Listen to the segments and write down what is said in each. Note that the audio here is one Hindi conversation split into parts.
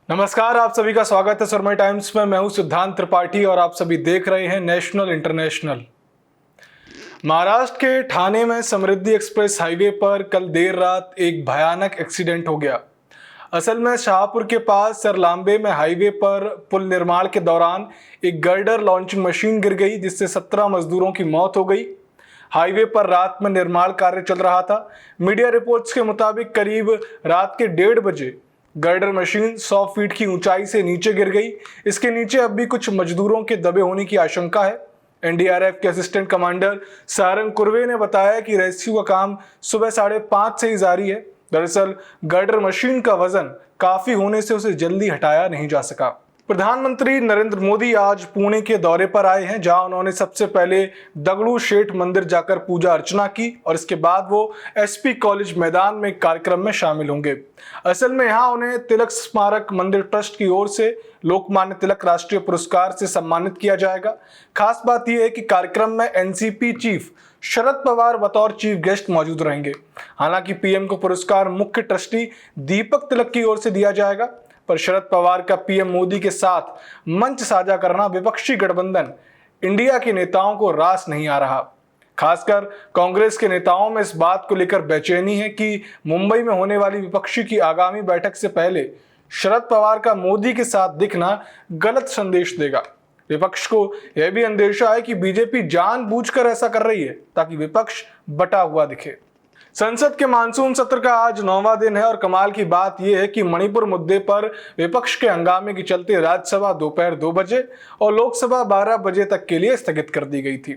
नमस्कार, आप सभी का स्वागत है सुरमई टाइम्स में। मैं हूं सिद्धांत त्रिपाठी और आप सभी देख रहे हैं नेशनल इंटरनेशनल। महाराष्ट्र के ठाणे में समृद्धि एक्सप्रेस हाईवे पर कल देर रात एक भयानक एक्सीडेंट हो गया। असल में शाहपुर के पास सरलांबे में हाईवे पर पुल निर्माण के दौरान एक गर्डर लॉन्चिंग मशीन गिर गई, जिससे 17 मजदूरों की मौत हो गई। हाईवे पर रात में निर्माण कार्य चल रहा था। मीडिया रिपोर्ट्स के मुताबिक करीब रात के 1:30 बजे गर्डर मशीन 100 फीट की ऊंचाई से नीचे गिर गई। इसके नीचे अब भी कुछ मजदूरों के दबे होने की आशंका है। एनडीआरएफ के असिस्टेंट कमांडर सारंग कुर्वे ने बताया कि रेस्क्यू का काम सुबह 5:30 से ही जारी है। दरअसल गर्डर मशीन का वजन काफी होने से उसे जल्दी हटाया नहीं जा सका। प्रधानमंत्री नरेंद्र मोदी आज पुणे के दौरे पर आए हैं, जहां उन्होंने सबसे पहले दगड़ू शेठ मंदिर जाकर पूजा अर्चना की और इसके बाद वो एसपी कॉलेज मैदान में कार्यक्रम में शामिल होंगे। असल में यहां उन्हें तिलक स्मारक मंदिर ट्रस्ट की ओर से लोकमान्य तिलक राष्ट्रीय पुरस्कार से सम्मानित किया जाएगा। खास बात यह है कि कार्यक्रम में एनसीपी चीफ शरद पवार बतौर चीफ गेस्ट मौजूद रहेंगे। हालांकि पीएम को पुरस्कार मुख्य ट्रस्टी दीपक तिलक की ओर से दिया जाएगा, पर शरद पवार का पीएम मोदी के साथ मंच साझा करना विपक्षी गठबंधन इंडिया के नेताओं को रास नहीं आ रहा। खासकर कांग्रेस के नेताओं में इस बात को लेकर बेचैनी है कि मुंबई में होने वाली विपक्षी की आगामी बैठक से पहले शरद पवार का मोदी के साथ दिखना गलत संदेश देगा। विपक्ष को यह भी अंदेशा है कि बीजेपी जानबूझकर ऐसा कर रही है ताकि विपक्ष बटा हुआ दिखे। संसद के मानसून सत्र का आज 9वां दिन है और कमाल की बात यह है कि मणिपुर मुद्दे पर विपक्ष के हंगामे के चलते राज्यसभा दोपहर 2 बजे और लोकसभा 12 बजे तक के लिए स्थगित कर दी गई थी।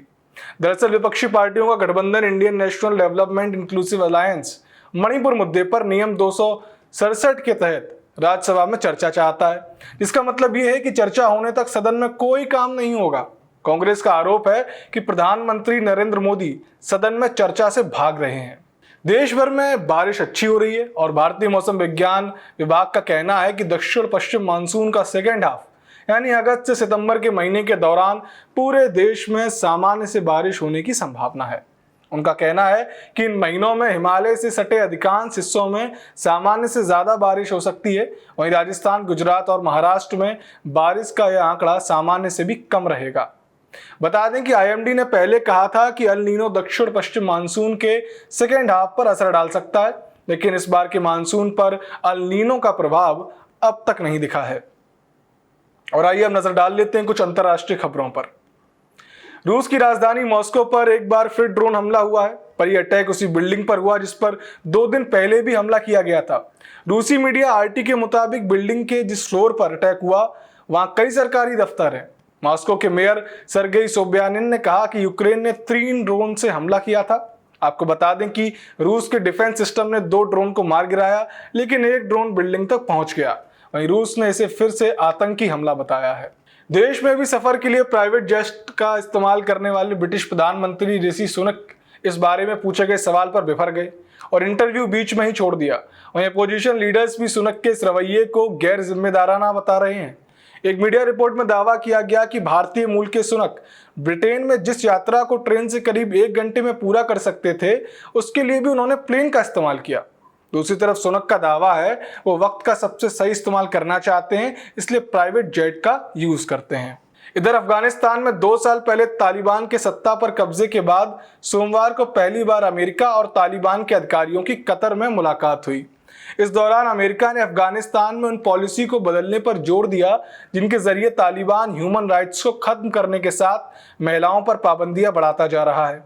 दरअसल विपक्षी पार्टियों का गठबंधन Indian national development inclusive alliance Manipur मुद्दे पर नियम 267 के तहत राज्यसभा में चर्चा चाहता है, जिसका मतलब यह है कि चर्चा होने तक सदन में कोई काम नहीं होगा। कांग्रेस का आरोप है कि प्रधानमंत्री नरेंद्र मोदी सदन में चर्चा से भाग रहे हैं। देश भर में बारिश अच्छी हो रही है और भारतीय मौसम विज्ञान विभाग का कहना है कि दक्षिण पश्चिम मानसून का सेकेंड हाफ यानी अगस्त से सितंबर के महीने के दौरान पूरे देश में सामान्य से बारिश होने की संभावना है। उनका कहना है कि इन महीनों में हिमालय से सटे अधिकांश हिस्सों में सामान्य से ज्यादा बारिश हो सकती है। वहीं राजस्थान, गुजरात और महाराष्ट्र में बारिश का यह आंकड़ा सामान्य से भी कम रहेगा। बता दें कि आईएमडी ने पहले कहा था कि अल नीनो दक्षिण पश्चिम मानसून के सेकेंड हाफ पर असर डाल सकता है, लेकिन इस बार के मानसून पर अल नीनो का प्रभाव अब तक नहीं दिखा है। और आइए अब नजर डाल लेते हैं कुछ अंतर्राष्ट्रीय खबरों पर। रूस की राजधानी मॉस्को पर एक बार फिर ड्रोन हमला हुआ है, पर यह अटैक उसी बिल्डिंग पर हुआ जिस पर 2 दिन पहले भी हमला किया गया था। रूसी मीडिया आरटी के मुताबिक बिल्डिंग के जिस फ्लोर पर अटैक हुआ वहां कई सरकारी दफ्तर हैं। मॉस्को के मेयर सर्गेई सोब्यानिन ने कहा कि यूक्रेन ने 3 ड्रोन से हमला किया था। आपको बता दें कि रूस के डिफेंस सिस्टम ने 2 ड्रोन को मार गिराया, लेकिन एक ड्रोन बिल्डिंग तक पहुंच गया। वहीं रूस ने इसे फिर से आतंकी हमला बताया है। देश में भी सफर के लिए प्राइवेट जेट का इस्तेमाल करने वाले ब्रिटिश प्रधानमंत्री ऋषि सुनक इस बारे में पूछे गए सवाल पर बिफर गए और इंटरव्यू बीच में ही छोड़ दिया। वहीं अपोजिशन लीडर्स भी सुनक के इस रवैये को गैर जिम्मेदाराना बता रहे हैं। एक मीडिया रिपोर्ट में दावा किया गया कि भारतीय मूल के सुनक ब्रिटेन में जिस यात्रा को ट्रेन से करीब 1 घंटे में पूरा कर सकते थे, उसके लिए भी उन्होंने प्लेन का इस्तेमाल किया। दूसरी तरफ सुनक का दावा है वो वक्त का सबसे सही इस्तेमाल करना चाहते हैं, इसलिए प्राइवेट जेट का यूज करते हैं। इधर अफगानिस्तान में 2 साल पहले तालिबान के सत्ता पर कब्जे के बाद सोमवार को पहली बार अमेरिका और तालिबान के अधिकारियों की कतर में मुलाकात हुई। इस दौरान अमेरिका ने अफगानिस्तान में उन पॉलिसी को बदलने पर जोर दिया जिनके जरिए तालिबान ह्यूमन राइट्स को खत्म करने के साथ महिलाओं पर पाबंदियां बढ़ाता जा रहा है।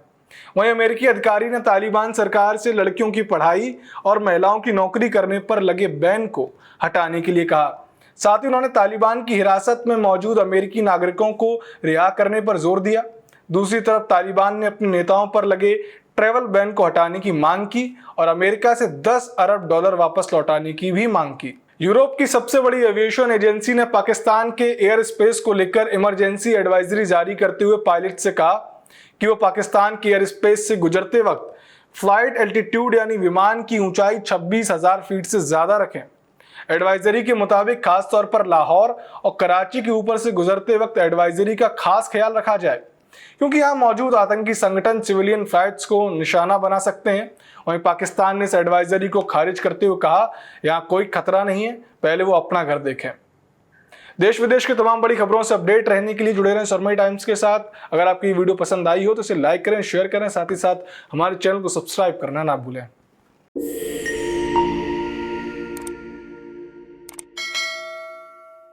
वहीं अमेरिकी अधिकारी ने तालिबान सरकार से लड़कियों की पढ़ाई और महिलाओं की नौकरी करने पर लगे बैन को हटाने के लिए कहा। साथ ही उन्होंने तालिबान की हिरासत में मौजूद अमेरिकी नागरिकों को रिहा करने पर जोर दिया। दूसरी तरफ तालिबान ने अपने नेताओं पर लगे ट्रैवल बैन को हटाने की मांग की और अमेरिका से $10 अरब वापस लौटाने की भी मांग की। यूरोप की सबसे बड़ी एविएशन एजेंसी ने पाकिस्तान के एयर स्पेस को लेकर इमरजेंसी एडवाइजरी जारी करते हुए पायलट से कहा कि वो पाकिस्तान के एयर स्पेस से गुजरते वक्त फ्लाइट एल्टीट्यूड यानी विमान की ऊंचाई 26,000 फीट से ज्यादा रखें। एडवाइजरी के मुताबिक खासतौर पर लाहौर और कराची के ऊपर से गुजरते वक्त एडवाइजरी का खास ख्याल रखा जाए। क्योंकि यहाँ मौजूद आतंकी संगठन सिविलियन फ्लाइट्स को निशाना बना सकते हैं। वहीं पाकिस्तान ने इस एडवाइजरी को खारिज करते हुए कहा, यहाँ कोई खतरा नहीं है, पहले वो अपना घर देखें। देश विदेश की तमाम बड़ी खबरों से अपडेट रहने के लिए जुड़े रहें सुरमई टाइम्स के साथ। अगर आपकी ये वीडियो पसंद आई हो तो इसे लाइक करें, शेयर करें, साथ ही साथ हमारे चैनल को सब्सक्राइब करना ना भूलें।